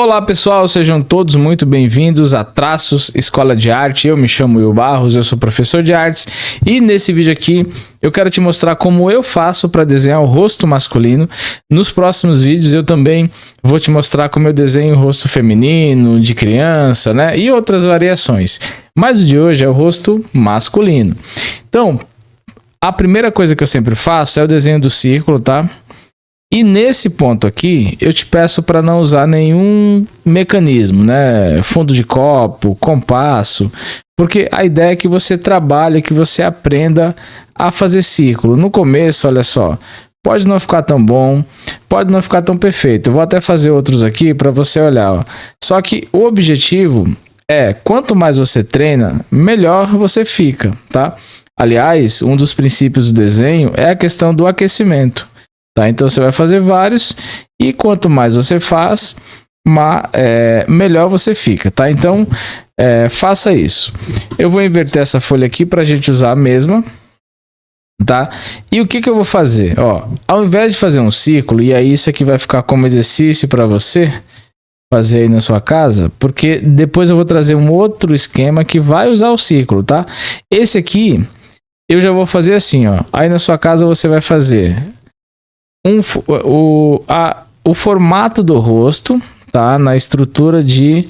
Olá pessoal, sejam todos muito bem-vindos a Traços Escola de Arte. Eu me chamo Will Barros, eu sou professor de artes e nesse vídeo aqui eu quero te mostrar como eu faço para desenhar o rosto masculino. Nos próximos vídeos eu também vou te mostrar como eu desenho o rosto feminino, de criança, né? E outras variações. Mas o de hoje é o rosto masculino. Então, a primeira coisa que eu sempre faço é o desenho do círculo, tá? E nesse ponto aqui, eu te peço para não usar nenhum mecanismo, né? Fundo de copo, compasso, porque a ideia é que você trabalhe, que você aprenda a fazer círculo. No começo, olha só, pode não ficar tão bom, pode não ficar tão perfeito. Eu vou até fazer outros aqui para você olhar, ó. Só que o objetivo é, quanto mais você treina, melhor você fica, tá? Aliás, um dos princípios do desenho é a questão do aquecimento. Tá, então você vai fazer vários e quanto mais você faz, melhor você fica, tá? Então faça isso. Eu vou inverter essa folha aqui para a gente usar a mesma, tá? E o que eu vou fazer? Ó, ao invés de fazer um círculo, e aí isso aqui vai ficar como exercício para você fazer aí na sua casa, porque depois eu vou trazer um outro esquema que vai usar o círculo, tá? Esse aqui eu já vou fazer assim, ó. Aí na sua casa você vai fazer o formato do rosto, tá? Na estrutura de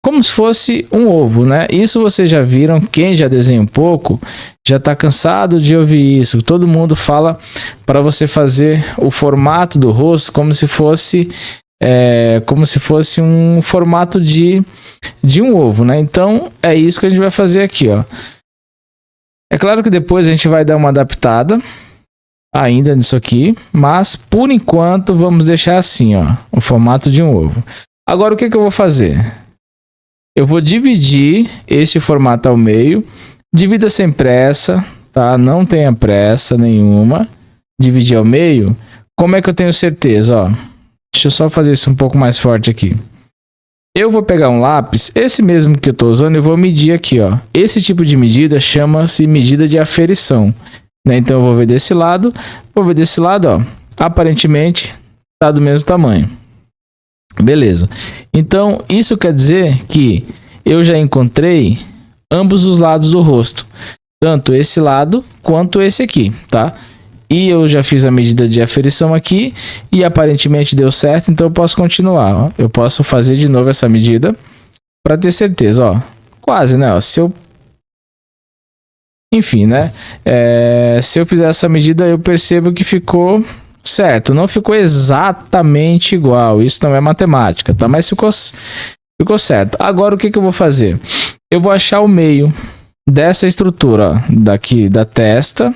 como se fosse um ovo, né? Isso vocês já viram, quem já desenha um pouco já tá cansado de ouvir isso. Todo mundo fala para você fazer o formato do rosto como se fosse um formato de um ovo, né? Então é isso que a gente vai fazer aqui, ó. É claro que depois a gente vai dar uma adaptada ainda nisso aqui, mas por enquanto vamos deixar assim, ó, o formato de um ovo. Agora o que eu vou fazer? Eu vou dividir este formato ao meio, divida sem pressa, tá? Não tenha pressa nenhuma, dividir ao meio. Como é que eu tenho certeza, ó? Deixa eu só fazer isso um pouco mais forte aqui. Eu vou pegar um lápis, esse mesmo que eu tô usando, eu vou medir aqui, ó. Esse tipo de medida chama-se medida de aferição. Então eu vou ver desse lado, ó, aparentemente tá do mesmo tamanho, beleza. Então isso quer dizer que eu já encontrei ambos os lados do rosto, tanto esse lado quanto esse aqui, tá? E eu já fiz a medida de aferição aqui e aparentemente deu certo, então eu posso continuar, ó. Eu posso fazer de novo essa medida para ter certeza, ó, quase, né? Ó, enfim, né? Se eu fizer essa medida, eu percebo que ficou certo. Não ficou exatamente igual. Isso não é matemática, tá? Mas ficou certo. Agora, o que eu vou fazer? Eu vou achar o meio dessa estrutura, ó, daqui da testa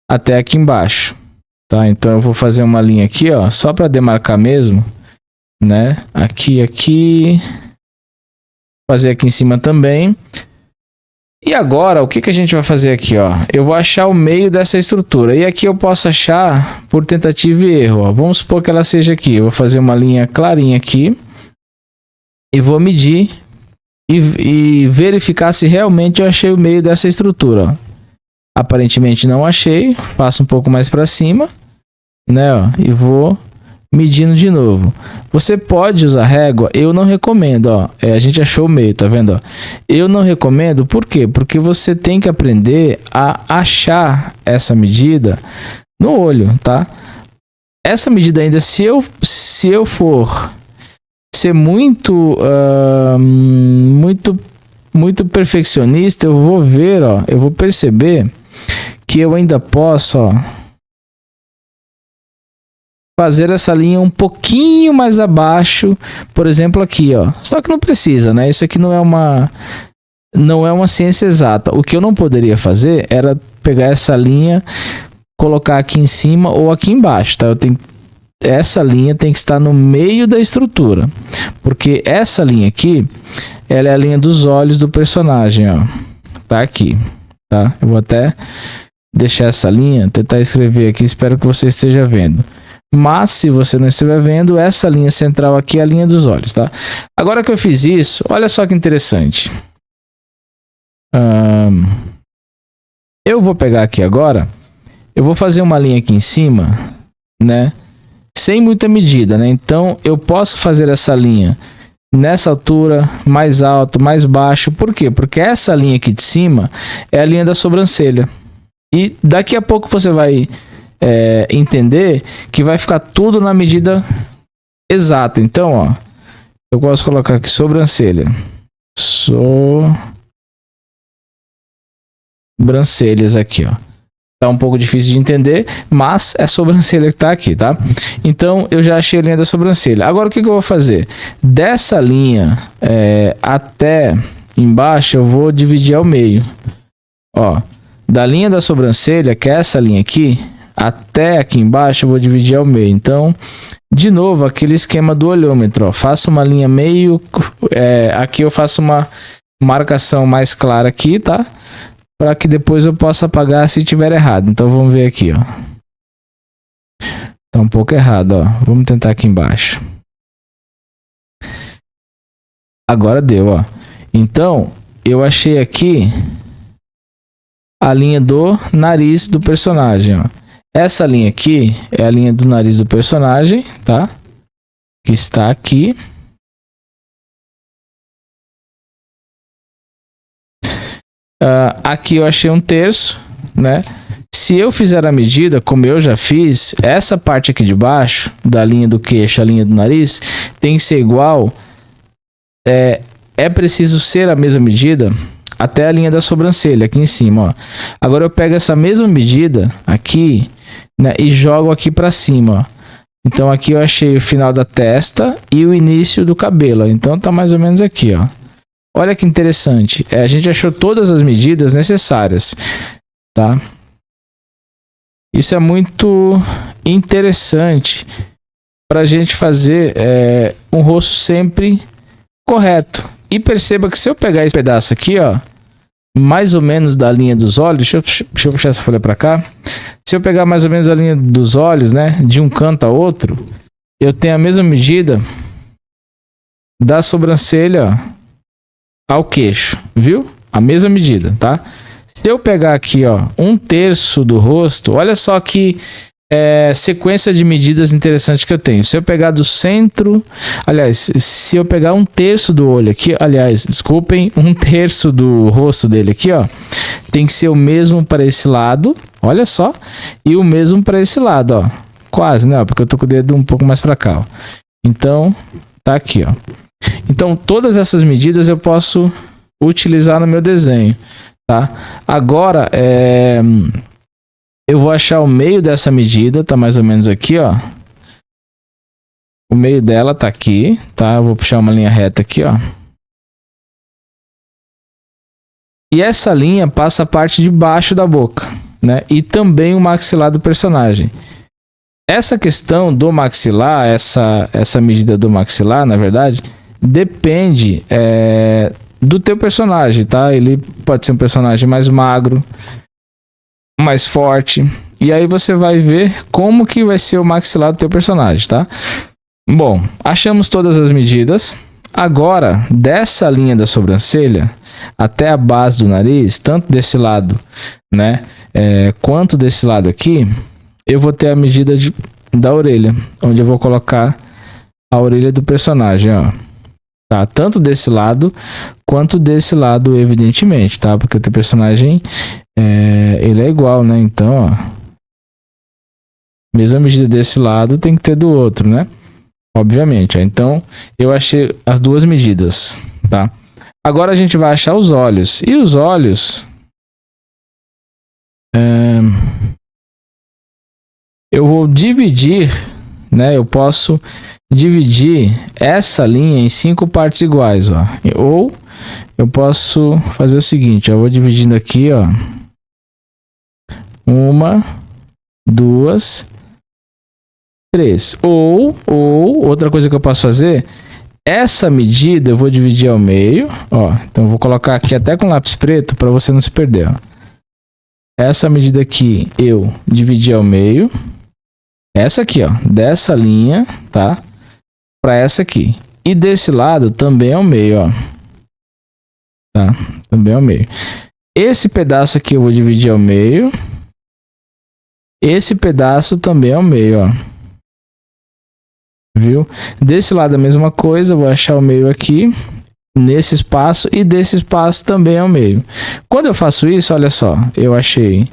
até aqui embaixo, tá? Então, eu vou fazer uma linha aqui, ó, só para demarcar mesmo, né? Aqui. Fazer aqui em cima também. E agora, o que a gente vai fazer aqui, ó? Eu vou achar o meio dessa estrutura. E aqui eu posso achar por tentativa e erro, ó. Vamos supor que ela seja aqui. Eu vou fazer uma linha clarinha aqui. E vou medir e verificar se realmente eu achei o meio dessa estrutura, ó. Aparentemente não achei. Faço um pouco mais para cima, né, ó, e vou medindo de novo. Você pode usar régua, eu não recomendo, ó. A gente achou o meio, tá vendo, ó? Eu não recomendo, por quê? Porque você tem que aprender a achar essa medida no olho, tá? Essa medida ainda, se eu for ser muito perfeccionista, eu vou ver, ó, eu vou perceber que eu ainda posso, ó, fazer essa linha um pouquinho mais abaixo, por exemplo aqui, ó. Só que não precisa, né? Isso aqui não é uma ciência exata. O que eu não poderia fazer era pegar essa linha, colocar aqui em cima ou aqui embaixo, tá? Essa linha tem que estar no meio da estrutura, porque essa linha aqui, ela é a linha dos olhos do personagem, ó. Tá aqui, tá? Eu vou até deixar essa linha, tentar escrever aqui, espero que você esteja vendo. Mas se você não estiver vendo, essa linha central aqui é a linha dos olhos, tá? Agora que eu fiz isso, olha só que interessante. Eu vou pegar aqui agora, eu vou fazer uma linha aqui em cima, né? sem muita medida, né? Então eu posso fazer essa linha nessa altura, mais alto, mais baixo. Por quê? Porque essa linha aqui de cima é a linha da sobrancelha. E daqui a pouco você vai entender que vai ficar tudo na medida exata. Então, ó, eu posso colocar aqui sobrancelha. Sobrancelhas aqui, ó. Tá um pouco difícil de entender, mas é a sobrancelha que tá aqui, tá? Então, eu já achei a linha da sobrancelha. Agora, o que eu vou fazer? Dessa linha até embaixo, eu vou dividir ao meio. Ó, da linha da sobrancelha, que é essa linha aqui, até aqui embaixo, eu vou dividir ao meio. Então, de novo, aquele esquema do olhômetro, ó. Faço uma linha meio... aqui eu faço uma marcação mais clara aqui, tá? Para que depois eu possa apagar se tiver errado. Então vamos ver aqui, ó. Tá um pouco errado, ó. Vamos tentar aqui embaixo. Agora deu, ó. Então, eu achei aqui a linha do nariz do personagem, ó. Essa linha aqui é a linha do nariz do personagem, tá? Que está aqui. Aqui eu achei 1/3, né? Se eu fizer a medida, como eu já fiz, essa parte aqui de baixo, da linha do queixo, a linha do nariz, tem que ser igual. É preciso ser a mesma medida até a linha da sobrancelha, aqui em cima, ó. Agora eu pego essa mesma medida aqui, né? E jogo aqui pra cima, ó. Então aqui eu achei o final da testa e o início do cabelo, ó. Então tá mais ou menos aqui, ó. Olha que interessante, a gente achou todas as medidas necessárias, tá? Isso é muito interessante para a gente fazer um rosto sempre correto. E perceba que se eu pegar esse pedaço aqui, ó, mais ou menos da linha dos olhos, deixa eu puxar essa folha para cá. Se eu pegar mais ou menos a linha dos olhos, né, de um canto a outro, eu tenho a mesma medida da sobrancelha, ó, ao queixo, viu? A mesma medida, tá? Se eu pegar aqui, ó, 1/3 do rosto, olha só que sequência de medidas interessante que eu tenho. Se eu pegar do centro, aliás, se eu pegar 1/3 do olho aqui, aliás, desculpem, 1/3 do rosto dele aqui, ó, tem que ser o mesmo para esse lado, olha só, e o mesmo para esse lado, ó, quase, né? Porque eu tô com o dedo um pouco mais para cá, ó. Então, tá aqui, ó. Então, todas essas medidas eu posso utilizar no meu desenho, tá? Agora, eu vou achar o meio dessa medida, tá mais ou menos aqui, ó. O meio dela tá aqui, tá? Eu vou puxar uma linha reta aqui, ó. E essa linha passa a parte de baixo da boca, né? E também o maxilar do personagem. Essa questão do maxilar, essa medida do maxilar, na verdade, depende do teu personagem, tá? Ele pode ser um personagem mais magro, mais forte. E aí você vai ver como que vai ser o maxilar do teu personagem, tá? Bom, achamos todas as medidas. Agora, dessa linha da sobrancelha até a base do nariz, tanto desse lado, né, quanto desse lado aqui, eu vou ter a medida da orelha, onde eu vou colocar a orelha do personagem, ó. Tá? Tanto desse lado quanto desse lado, evidentemente, tá? Porque o teu personagem ele é igual, né? Então, ó, mesma medida desse lado tem que ter do outro, né? Obviamente, ó. Então eu achei as duas medidas, tá? Agora a gente vai achar os olhos. E os olhos eu vou dividir, né? Eu posso dividir essa linha em 5 partes iguais, ó. Ou eu posso fazer o seguinte, ó, eu vou dividindo aqui, ó. 1, 2, 3. Ou outra coisa que eu posso fazer, essa medida eu vou dividir ao meio, ó. Então eu vou colocar aqui até com lápis preto para você não se perder, ó. Essa medida aqui eu dividi ao meio. Essa aqui, ó, dessa linha, tá? Para essa aqui. E desse lado também ao meio, ó. Tá? Também ao meio. Esse pedaço aqui eu vou dividir ao meio. Esse pedaço também ao meio, ó. viu? Desse lado a mesma coisa, vou achar o meio aqui, nesse espaço, e desse espaço também é o meio. Quando eu faço isso, olha só, eu achei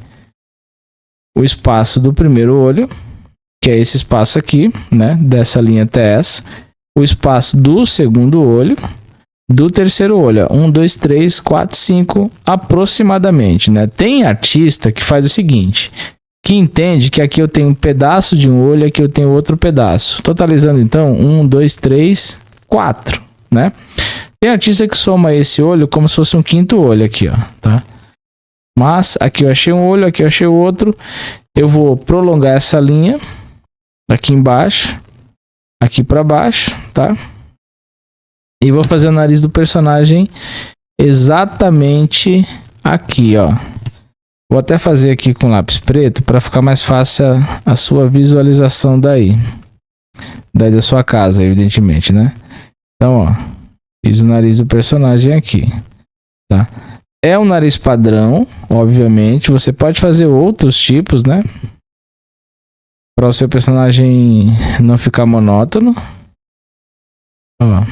o espaço do primeiro olho, que é esse espaço aqui, né, dessa linha até essa, o espaço do segundo olho, do terceiro olho, 1, 2, 3, 4, 5, aproximadamente, né? Tem artista que faz o seguinte, que entende que aqui eu tenho um pedaço de um olho, aqui eu tenho outro pedaço, totalizando então 1, 2, 3, 4, né? Tem artista que soma esse olho como se fosse um quinto olho aqui, ó, tá? Mas aqui eu achei um olho, aqui eu achei o outro, eu vou prolongar essa linha aqui embaixo, aqui para baixo, tá? E vou fazer o nariz do personagem exatamente aqui, ó. Vou até fazer aqui com lápis preto para ficar mais fácil a sua visualização daí da sua casa, evidentemente, né? Então, ó, fiz o nariz do personagem aqui, tá? É um nariz padrão, obviamente. Você pode fazer outros tipos, né? Para o seu personagem não ficar monótono. Ó.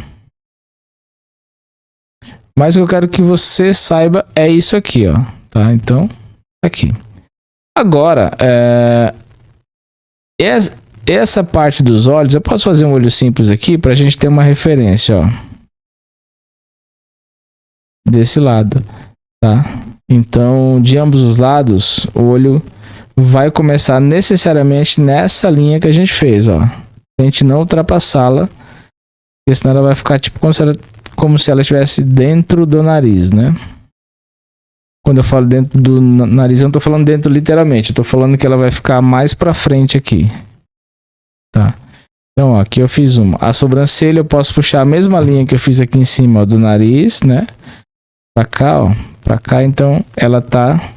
Mas o que eu quero que você saiba é isso aqui, ó, tá? Então, aqui. Agora, essa parte dos olhos, eu posso fazer um olho simples aqui para a gente ter uma referência, ó. Desse lado, tá? Então, de ambos os lados, o olho vai começar necessariamente nessa linha que a gente fez, ó. Tente não ultrapassá-la, porque senão ela vai ficar tipo como se ela estivesse dentro do nariz, né? Quando eu falo dentro do nariz, eu não tô falando dentro literalmente, eu tô falando que ela vai ficar mais pra frente aqui, tá? Então, ó, aqui eu fiz uma. A sobrancelha eu posso puxar a mesma linha que eu fiz aqui em cima, ó, do nariz, né? Pra cá, ó. Pra cá, então, ela tá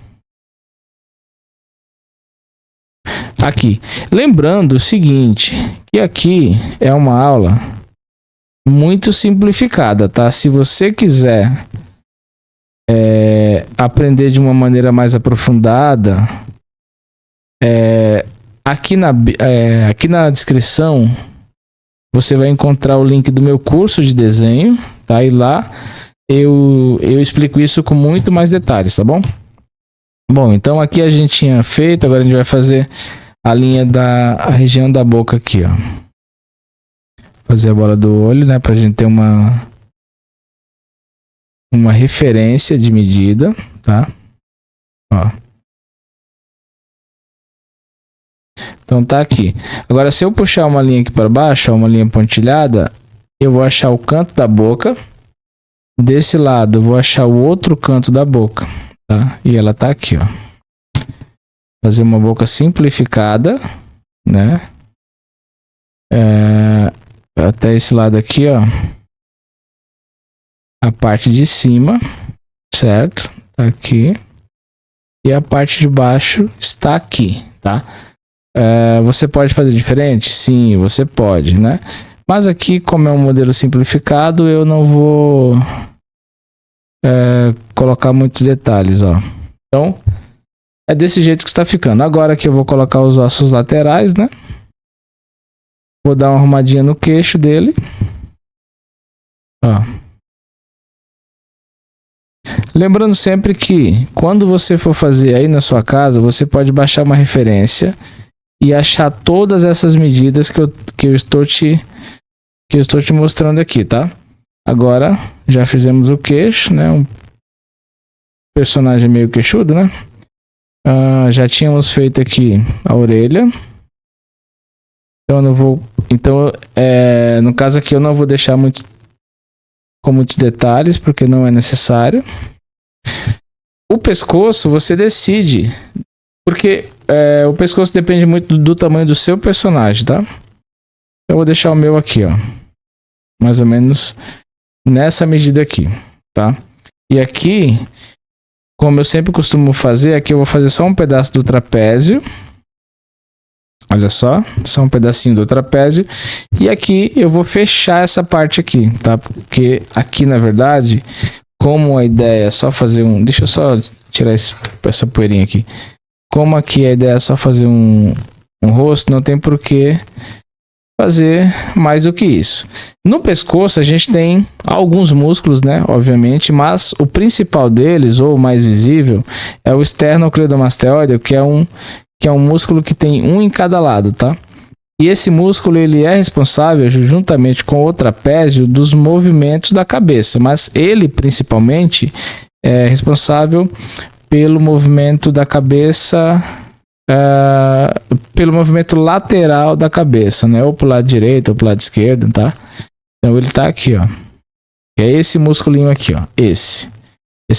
aqui. Lembrando o seguinte, que aqui é uma aula muito simplificada, tá? Se você quiser aprender de uma maneira mais aprofundada, aqui na descrição você vai encontrar o link do meu curso de desenho, tá? E lá eu explico isso com muito mais detalhes, tá bom? Bom, então aqui a gente tinha feito, agora a gente vai fazer a linha a região da boca aqui, ó. Fazer a bola do olho, né? Pra gente ter uma referência de medida, tá? Ó. Então tá aqui. Agora, se eu puxar uma linha aqui para baixo, ó, uma linha pontilhada, eu vou achar o canto da boca. Desse lado, eu vou achar o outro canto da boca, tá? E ela tá aqui, ó. Fazer uma boca simplificada, né? Até esse lado aqui, ó. A parte de cima, certo? Tá aqui. E a parte de baixo está aqui, tá? Você pode fazer diferente? Sim, você pode, né? Mas aqui, como é um modelo simplificado, eu não vou colocar muitos detalhes, ó. Então, é desse jeito que está ficando. Agora aqui eu vou colocar os ossos laterais, né? Vou dar uma arrumadinha no queixo dele. Ó. Lembrando sempre que quando você for fazer aí na sua casa, você pode baixar uma referência e achar todas essas medidas que eu estou te mostrando aqui, tá? Agora já fizemos o queixo, né? Um personagem meio queixudo, né? Já tínhamos feito aqui a orelha. Então eu não vou. Então, no caso aqui eu não vou deixar com muitos detalhes, porque não é necessário. O pescoço você decide, porque o pescoço depende muito do tamanho do seu personagem, tá? Eu vou deixar o meu aqui, ó, mais ou menos nessa medida aqui, tá? E aqui, como eu sempre costumo fazer, aqui eu vou fazer só um pedaço do trapézio. Olha só um pedacinho do trapézio. E aqui eu vou fechar essa parte aqui, tá? Porque aqui, na verdade, como a ideia é só fazer um... Deixa eu só tirar essa poeirinha aqui. Como aqui a ideia é só fazer um rosto, não tem por que fazer mais do que isso. No pescoço a gente tem alguns músculos, né, obviamente, mas o principal deles, ou o mais visível, é o esternocleidomastoide, que é um músculo que tem um em cada lado, tá? E esse músculo ele é responsável, juntamente com o trapézio, dos movimentos da cabeça, mas ele principalmente é responsável pelo movimento da cabeça, pelo movimento lateral da cabeça, né? Ou pro lado direito ou pro lado esquerdo, tá? Então ele tá aqui, ó. É esse musculinho aqui, ó. Esse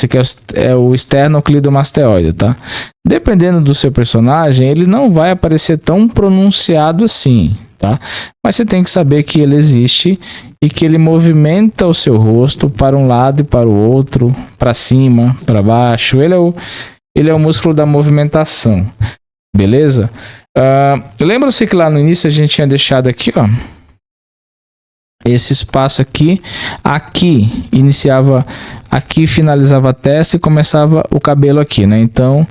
aqui é o esternocleidomastoide, tá? Dependendo do seu personagem, ele não vai aparecer tão pronunciado assim, tá? Mas você tem que saber que ele existe e que ele movimenta o seu rosto para um lado e para o outro, para cima, para baixo. Ele é o músculo da movimentação, beleza? Lembra-se que lá no início a gente tinha deixado aqui, ó, esse espaço aqui iniciava aqui, finalizava a testa e começava o cabelo aqui, né? Então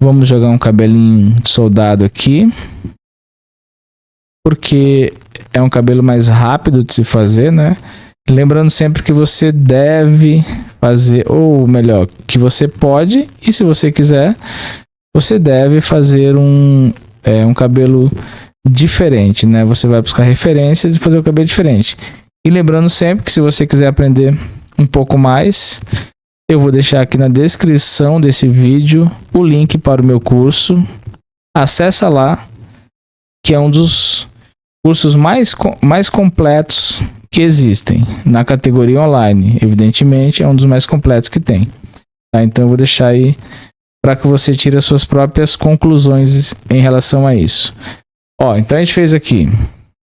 vamos jogar um cabelinho soldado aqui, porque é um cabelo mais rápido de se fazer, né? Lembrando sempre que você deve fazer, ou melhor, que você pode, e se você quiser, você deve fazer um cabelo diferente, né? Você vai buscar referências e fazer o cabelo diferente. E lembrando sempre que se você quiser aprender um pouco mais, eu vou deixar aqui na descrição desse vídeo o link para o meu curso. Acessa lá, que é um dos cursos mais completos que existem na categoria online. Evidentemente, é um dos mais completos que tem. Tá? Então eu vou deixar aí para que você tire as suas próprias conclusões em relação a isso. Ó, então a gente fez aqui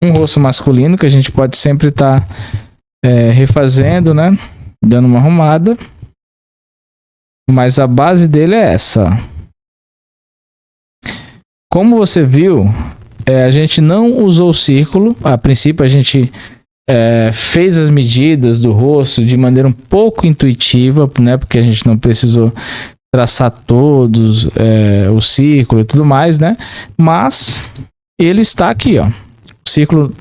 um rosto masculino que a gente pode sempre estar refazendo, né? Dando uma arrumada. Mas a base dele é essa. Como você viu, a gente não usou o círculo. A princípio a gente fez as medidas do rosto de maneira um pouco intuitiva, né? Porque a gente não precisou traçar todos o círculo e tudo mais, né? Mas ele está aqui, ó. O círculo,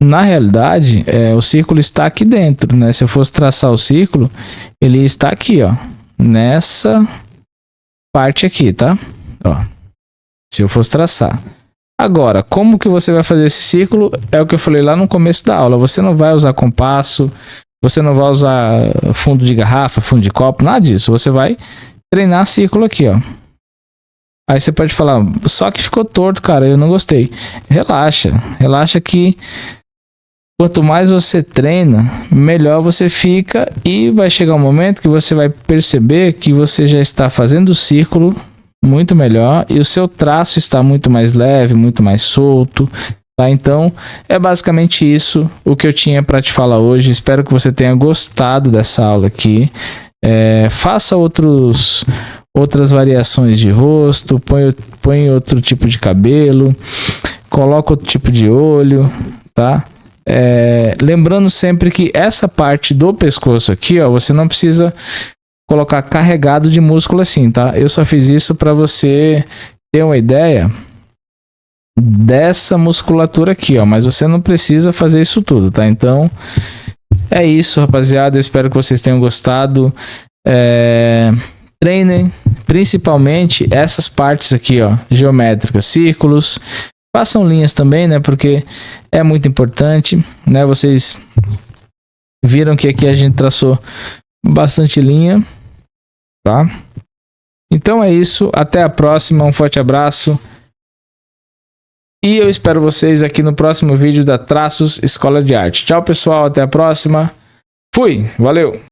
na realidade, o círculo está aqui dentro, né? Se eu fosse traçar o círculo, ele está aqui, ó, nessa parte aqui, tá? Ó, se eu fosse traçar. Agora, como que você vai fazer esse círculo? É o que eu falei lá no começo da aula. Você não vai usar compasso, você não vai usar fundo de garrafa, fundo de copo, nada disso. Você vai treinar círculo aqui, ó. Aí você pode falar, só que ficou torto, cara, eu não gostei. Relaxa que quanto mais você treina, melhor você fica, e vai chegar um momento que você vai perceber que você já está fazendo o círculo muito melhor e o seu traço está muito mais leve, muito mais solto, tá? Então é basicamente isso o que eu tinha para te falar hoje. Espero que você tenha gostado dessa aula aqui. Faça outras variações de rosto, põe outro tipo de cabelo, coloca outro tipo de olho, tá? Lembrando sempre que essa parte do pescoço aqui, ó, você não precisa colocar carregado de músculo assim, tá? Eu só fiz isso para você ter uma ideia dessa musculatura aqui, ó, mas você não precisa fazer isso tudo, tá? Então é isso, rapaziada. Eu espero que vocês tenham gostado. Treinem principalmente essas partes aqui, ó, geométricas, círculos. Façam linhas também, né? Porque é muito importante, né? Vocês viram que aqui a gente traçou bastante linha, tá? Então é isso. Até a próxima. Um forte abraço. E eu espero vocês aqui no próximo vídeo da Traços Escola de Arte. Tchau, pessoal. Até a próxima. Fui. Valeu.